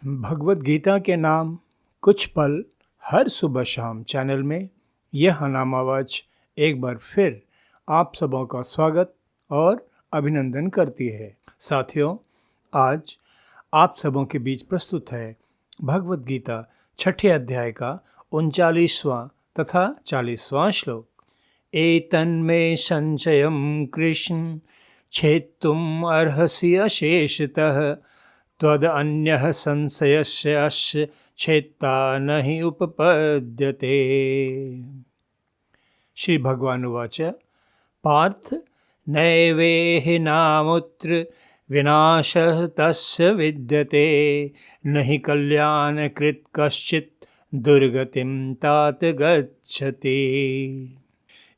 भगवत गीता के नाम कुछ पल हर सुबह शाम चैनल में यह नाम आवाज एक बार फिर आप सबों का स्वागत और अभिनंदन करती है। साथियों, आज आप सबों के बीच प्रस्तुत है भगवत गीता छठे अध्याय का 39वां तथा 40वां श्लोक। एतन्मे संशयं कृष्ण छेत्तुम अर्हसि अशेषतः त्वद अन्यः संशयस्य अस्य छेत्ता नहि उपपद्यते। श्री भगवान उवाच पार्थ नैवेहि नामुत्र विनाशः तस्य विद्यते नहि कल्याणकृत् कश्चित् दुर्गतिं तात गच्छति।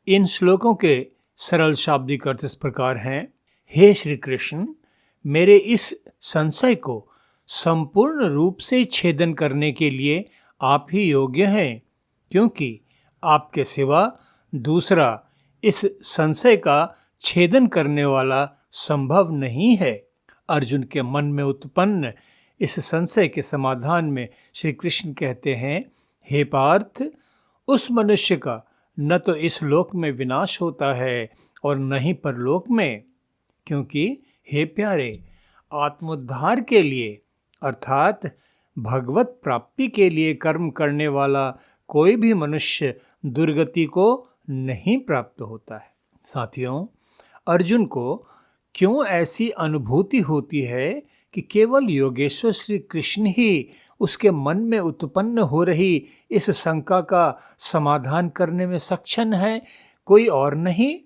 इन श्लोकों के सरल शाब्दिक अर्थ इस प्रकार हैं। हे श्री कृष्ण, मेरे इस संशय को संपूर्ण रूप से छेदन करने के लिए आप ही योग्य हैं, क्योंकि आपके सिवा दूसरा इस संशय का छेदन करने वाला संभव नहीं है। अर्जुन के मन में उत्पन्न इस संशय के समाधान में श्री कृष्ण कहते हैं, हे पार्थ, उस मनुष्य का न तो इस लोक में विनाश होता है और न ही परलोक में, क्योंकि हे प्यारे, आत्मोद्धार के लिए अर्थात भगवत प्राप्ति के लिए कर्म करने वाला कोई भी मनुष्य दुर्गति को नहीं प्राप्त होता है। साथियों, अर्जुन को क्यों ऐसी अनुभूति होती है कि केवल योगेश्वर श्री कृष्ण ही उसके मन में उत्पन्न हो रही इस शंका का समाधान करने में सक्षम है, कोई और नहीं?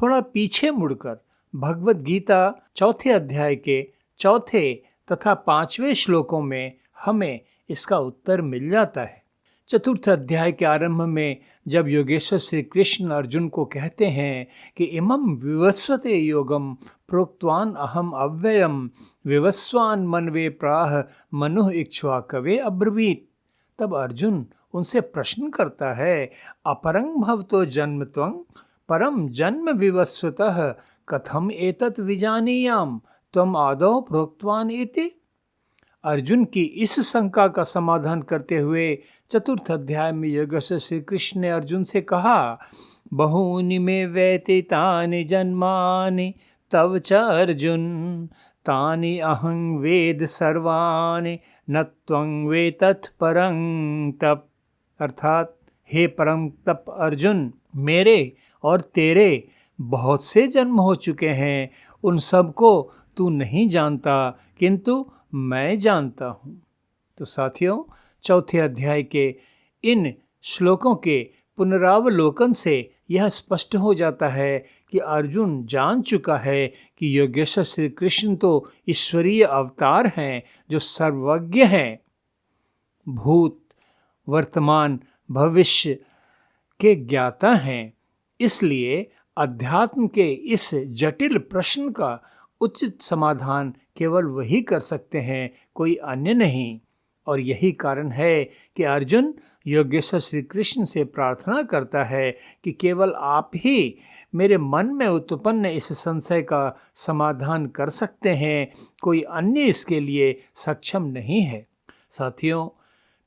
थोड़ा पीछे मुड़कर भगवत गीता चौथे अध्याय के चौथे तथा 5वें श्लोकों में हमें इसका उत्तर मिल जाता है। चतुर्थ अध्याय के आरंभ में जब योगेश्वर श्री कृष्ण अर्जुन को कहते हैं कि इमं विवस्वते योगम प्रोक्तवान अहम अव्ययम विवस्वान मनवे प्राह मनुः इक्ष्वाकवे अब्रवीत, तब अर्जुन उनसे प्रश्न करता है, अपरं भवतो जन्म त्वं परम जन्म विवस्वतः कथम एतत् विजानीयाम त्वम आदौ प्रोक्तवान इति। अर्जुन की इस शंका का समाधान करते हुए चतुर्थ अध्याय में योगेश्वर श्री कृष्ण ने अर्जुन से कहा, बहूनि मे व्यतीतानि जन्मानि तव च अर्जुन तानि अहं वेद सर्वाणि न त्वं वेत्तत् परं तप। अर्थात, हे परम तप अर्जुन, मेरे और तेरे बहुत से जन्म हो चुके हैं, उन सब को तू नहीं जानता, किंतु मैं जानता हूँ। तो साथियों, चौथे अध्याय के इन श्लोकों के पुनरावलोकन से यह स्पष्ट हो जाता है कि अर्जुन जान चुका है कि योगेश्वर श्री कृष्ण तो ईश्वरीय अवतार हैं जो सर्वज्ञ हैं, भूत वर्तमान भविष्य के ज्ञाता हैं। इसलिए अध्यात्म के इस जटिल प्रश्न का उचित समाधान केवल वही कर सकते हैं, कोई अन्य नहीं। और यही कारण है कि अर्जुन योगेश्वर श्री कृष्ण से प्रार्थना करता है कि केवल आप ही मेरे मन में उत्पन्न इस संशय का समाधान कर सकते हैं, कोई अन्य इसके लिए सक्षम नहीं है। साथियों,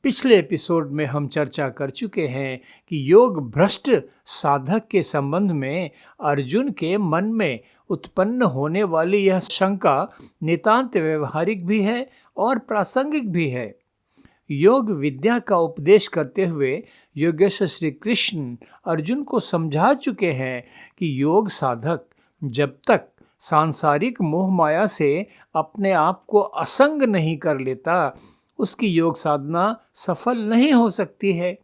पिछले एपिसोड में हम चर्चा कर चुके हैं कि योग भ्रष्ट साधक के संबंध में अर्जुन के मन में उत्पन्न होने वाली यह शंका नितांत व्यवहारिक भी है और प्रासंगिक भी है। योग विद्या का उपदेश करते हुए योगेश्वर श्री कृष्ण अर्जुन को समझा चुके हैं कि योग साधक जब तक सांसारिक मोह माया से अपने आप को असंग नहीं कर लेता, उसकी योग साधना सफल नहीं हो सकती है।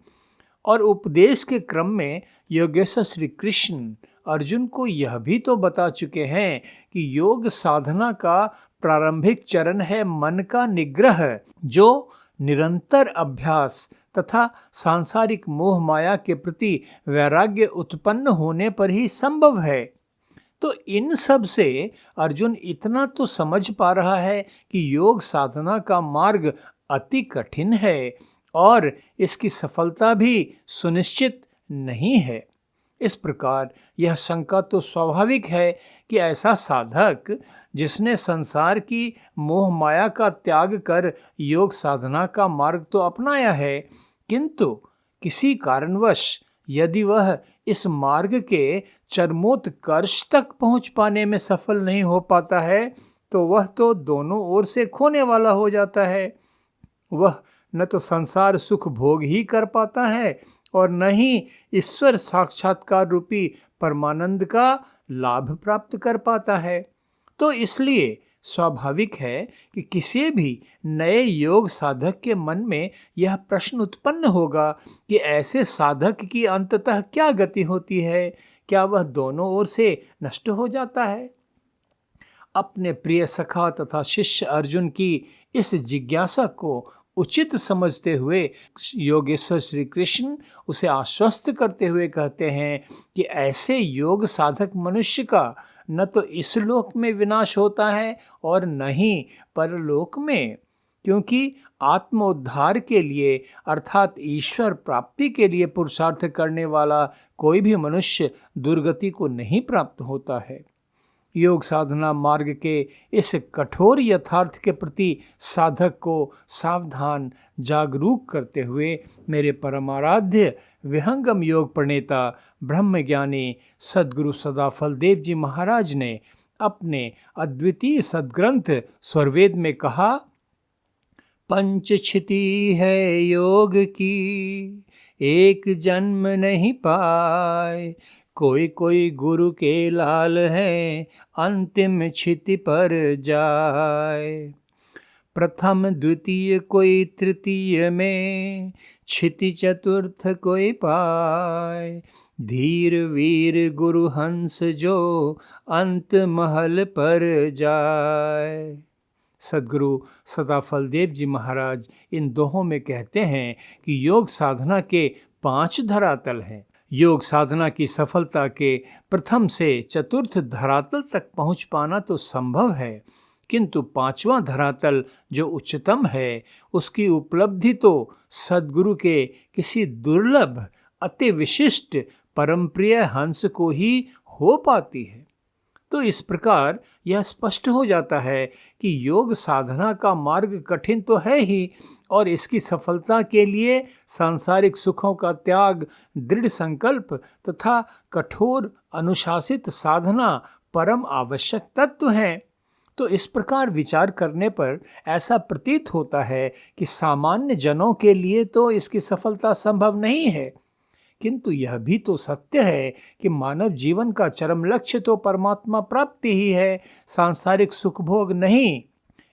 और उपदेश के क्रम में योगेश्वर श्री कृष्ण अर्जुन को यह भी तो बता चुके हैं कि योग साधना का प्रारंभिक चरण है मन का निग्रह, जो निरंतर अभ्यास तथा सांसारिक मोह माया के प्रति वैराग्य उत्पन्न होने पर ही संभव है। तो इन सब से अर्जुन इतना तो समझ पा रहा है कि योग साधना का मार्ग अति कठिन है और इसकी सफलता भी सुनिश्चित नहीं है। इस प्रकार यह शंका तो स्वाभाविक है कि ऐसा साधक जिसने संसार की मोह माया का त्याग कर योग साधना का मार्ग तो अपनाया है, किंतु किसी कारणवश यदि वह इस मार्ग के चरमोत्कर्ष तक पहुंच पाने में सफल नहीं हो पाता है, तो वह तो दोनों ओर से खोने वाला हो जाता है। वह न तो संसार सुख भोग ही कर पाता है और न ही ईश्वर साक्षात्कार रूपी परमानंद का लाभ प्राप्त कर पाता है। तो इसलिए स्वाभाविक है कि किसी भी नए योग साधक के मन में यह प्रश्न उत्पन्न होगा कि ऐसे साधक की अंततः क्या गति होती है? क्या वह दोनों ओर से नष्ट हो जाता है? अपने प्रिय सखा तथा शिष्य अर्जुन की इस जिज्ञासा को उचित समझते हुए योगेश्वर श्री कृष्ण उसे आश्वस्त करते हुए कहते हैं कि ऐसे योग साधक मनुष्य का न तो इस लोक में विनाश होता है और न ही परलोक में, क्योंकि आत्मोद्धार के लिए अर्थात ईश्वर प्राप्ति के लिए पुरुषार्थ करने वाला कोई भी मनुष्य दुर्गति को नहीं प्राप्त होता है। योग साधना मार्ग के इस कठोर यथार्थ के प्रति साधक को सावधान जागरूक करते हुए मेरे परमाराध्य विहंगम योग प्रणेता ब्रह्मज्ञानी सद्गुरु सदाफल देव जी महाराज ने अपने अद्वितीय सद्ग्रंथ स्वरवेद में कहा, पंचक्षिति है योग की, एक जन्म नहीं पाए, कोई कोई गुरु के लाल है, अंतिम क्षिति पर जाए। प्रथम द्वितीय कोई तृतीय में, क्षिति चतुर्थ कोई पाए, धीर वीर गुरु हंस जो अंत महल पर जाए। सद्गुरु सदाफल देव जी महाराज इन दोहों में कहते हैं कि योग साधना के 5 धरातल हैं। योग साधना की सफलता के प्रथम से चतुर्थ धरातल तक पहुंच पाना तो संभव है, किंतु 5वां धरातल जो उच्चतम है उसकी उपलब्धि तो सद्गुरु के किसी दुर्लभ अति विशिष्ट परमप्रिय हंस को ही हो पाती है। तो इस प्रकार यह स्पष्ट हो जाता है कि योग साधना का मार्ग कठिन तो है ही, और इसकी सफलता के लिए सांसारिक सुखों का त्याग, दृढ़ संकल्प तथा कठोर अनुशासित साधना परम आवश्यक तत्व हैं। तो इस प्रकार विचार करने पर ऐसा प्रतीत होता है कि सामान्य जनों के लिए तो इसकी सफलता संभव नहीं है, किंतु यह भी तो सत्य है कि मानव जीवन का चरम लक्ष्य तो परमात्मा प्राप्ति ही है, सांसारिक सुख भोग नहीं।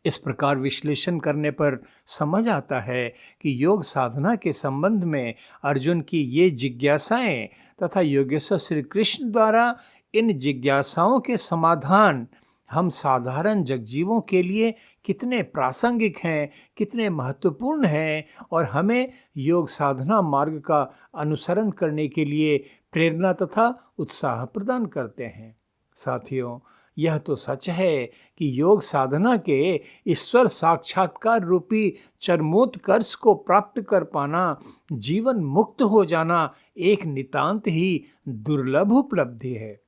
इस प्रकार विश्लेषण करने पर समझ आता है कि योग साधना के संबंध में अर्जुन की ये जिज्ञासाएं तथा योगेश्वर श्री कृष्ण द्वारा इन जिज्ञासाओं के समाधान हम साधारण जगजीवों के लिए कितने प्रासंगिक हैं, कितने महत्वपूर्ण हैं, और हमें योग साधना मार्ग का अनुसरण करने के लिए प्रेरणा तथा उत्साह प्रदान करते हैं। साथियों, यह तो सच है कि योग साधना के ईश्वर साक्षात्कार रूपी चरमोत्कर्ष को प्राप्त कर पाना, जीवन मुक्त हो जाना एक नितांत ही दुर्लभ उपलब्धि है।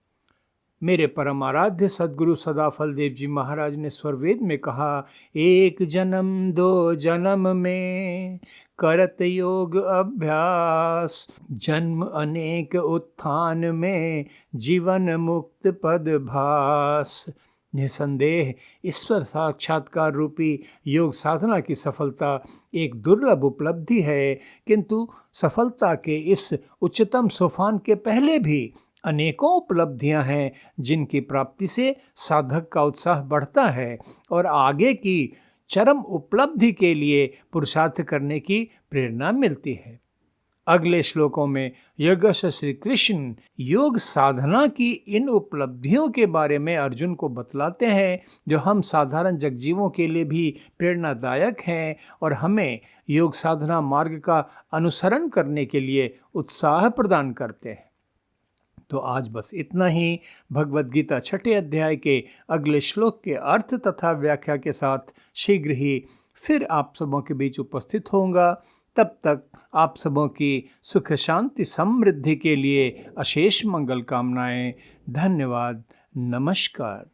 मेरे परम आराध्य सद्गुरु सदाफल देव जी महाराज ने स्वरवेद में कहा, एक जन्म दो जन्म में करत योग अभ्यास, जन्म अनेक उत्थान में जीवन मुक्त पद भास। निसंदेह ईश्वर साक्षात्कार रूपी योग साधना की सफलता एक दुर्लभ उपलब्धि है, किंतु सफलता के इस उच्चतम सोपान के पहले भी अनेकों उपलब्धियां हैं जिनकी प्राप्ति से साधक का उत्साह बढ़ता है और आगे की चरम उपलब्धि के लिए पुरुषार्थ करने की प्रेरणा मिलती है। अगले श्लोकों में योगेश्वर श्री कृष्ण योग साधना की इन उपलब्धियों के बारे में अर्जुन को बतलाते हैं, जो हम साधारण जगजीवों के लिए भी प्रेरणादायक हैं और हमें योग साधना मार्ग का अनुसरण करने के लिए उत्साह प्रदान करते हैं। तो आज बस इतना ही। भगवद गीता 6 अध्याय के अगले श्लोक के अर्थ तथा व्याख्या के साथ शीघ्र ही फिर आप सबों के बीच उपस्थित होऊंगा। तब तक आप सबों की सुख शांति समृद्धि के लिए अशेष मंगल कामनाएं। धन्यवाद। नमस्कार।